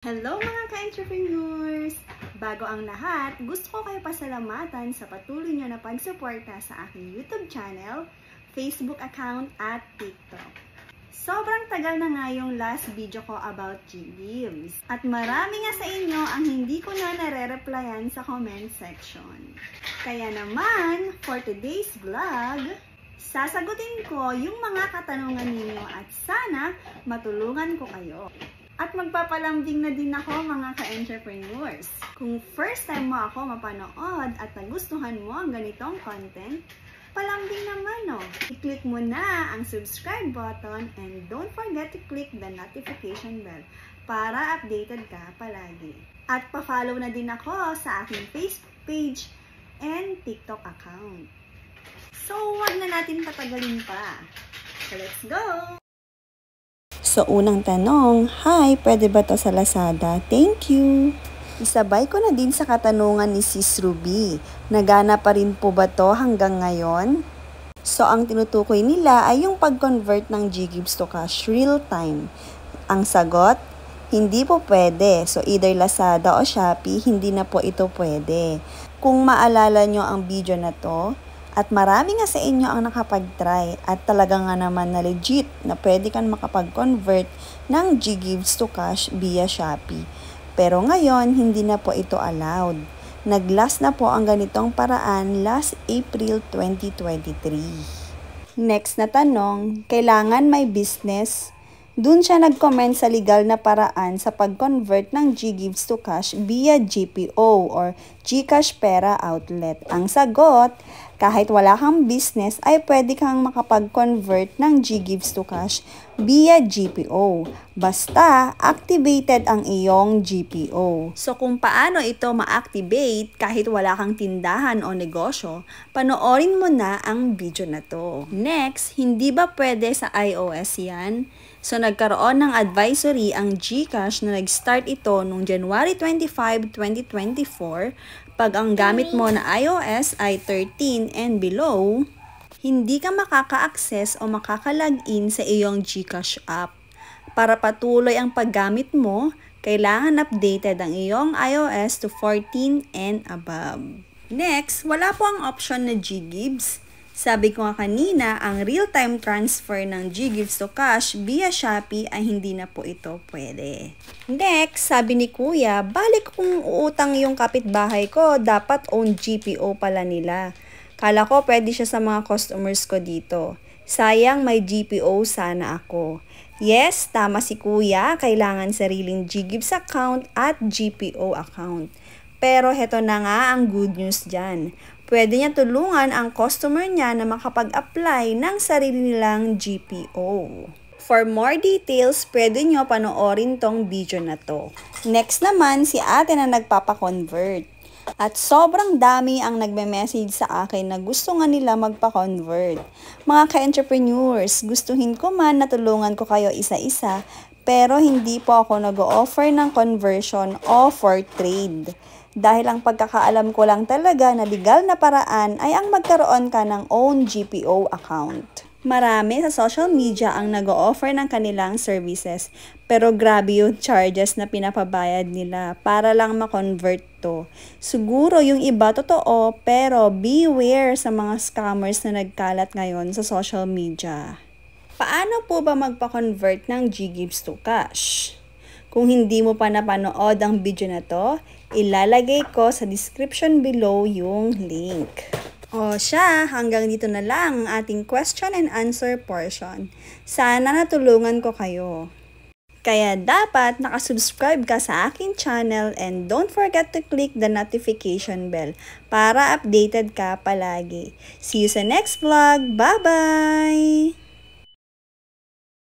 Hello mga ka-entrepreneurs! Bago ang lahat, gusto ko kayo pasalamatan sa patuloy nyo na pagsuporta sa aking YouTube channel, Facebook account at TikTok. Sobrang tagal na nga yung last video ko about GGives. At marami nga sa inyo ang hindi ko na nare-replyan sa comment section. Kaya naman, for today's vlog, sasagutin ko yung mga katanungan ninyo at sana matulungan ko kayo. At magpapalambing na din ako mga ka-entrepreneurs. Kung first time mo ako mapanood at nagustuhan mo ang ganitong content, palambing naman no. I-click mo na ang subscribe button and don't forget to click the notification bell para updated ka palagi. At pa-follow na din ako sa aking Facebook page and TikTok account. So, wag na natin patagalin pa. So, let's go! So, unang tanong, hi, pwede ba to sa Lazada? Thank you! Isabay ko na din sa katanungan ni Sis Ruby. Nagana pa rin po ba to hanggang ngayon? So, ang tinutukoy nila ay yung pag-convert ng GGives to cash real time. Ang sagot, hindi po pwede. So, either Lazada o Shopee, hindi na po ito pwede. Kung maalala nyo ang video na to, at marami nga sa inyo ang nakapag-try at talaga nga naman na legit na pwede kang makapag-convert ng GGives to cash via Shopee. Pero ngayon, hindi na po ito allowed. Nag-last na po ang ganitong paraan last April 2023. Next na tanong, kailangan may business? Doon siya nag-comment sa legal na paraan sa pag-convert ng GGives to cash via GPO or GCash Pera Outlet. Ang sagot, kahit wala kang business ay pwede kang makapag-convert ng GGives to cash via GPO. Basta activated ang iyong GPO. So kung paano ito ma-activate kahit wala kang tindahan o negosyo, panoorin mo na ang video na to. Next, hindi ba pwede sa iOS yan? So nagkaroon ng advisory ang GCash na nag-start ito noong January 25, 2024. Pag ang gamit mo na iOS ay 13 and below, hindi ka makaka-access o makaka-login sa iyong GCash app. Para patuloy ang paggamit mo, kailangan updated ang iyong iOS to 14 and above. Next, wala po ang option na GGives. Sabi ko nga kanina, ang real-time transfer ng GGives to cash via Shopee ay hindi na po ito pwede. Next, sabi ni Kuya, balik kung uutang yung kapitbahay ko, dapat own GPO pala nila. Kala ko pwede siya sa mga customers ko dito. Sayang may GPO sana ako. Yes, tama si Kuya, kailangan sariling GGives account at GPO account. Pero heto na nga ang good news dyan. Pwede niya tulungan ang customer niya na makapag-apply ng sarili nilang GPO. For more details, pwede nyo panoorin tong video na to. Next naman, si ate na nagpapa-convert. At sobrang dami ang nagme-message sa akin na gusto nga nila magpa-convert. Mga ka-entrepreneurs, gustuhin ko man na tulungan ko kayo isa-isa, pero hindi po ako nag-o-offer ng conversion o for trade. Dahil ang pagkakaalam ko lang talaga na legal na paraan ay ang magkaroon ka ng own GPO account. Marami sa social media ang nag-o-offer ng kanilang services, pero grabe yung charges na pinapabayad nila para lang ma-convert to. Siguro yung iba totoo, pero beware sa mga scammers na nagkalat ngayon sa social media. Paano po ba magpa-convert ng GGives to cash? Kung hindi mo pa napanood ang video na to, ilalagay ko sa description below yung link. O siya, hanggang dito na lang ang ating question and answer portion. Sana natulungan ko kayo. Kaya dapat nakasubscribe ka sa aking channel and don't forget to click the notification bell para updated ka palagi. See you sa next vlog. Bye-bye!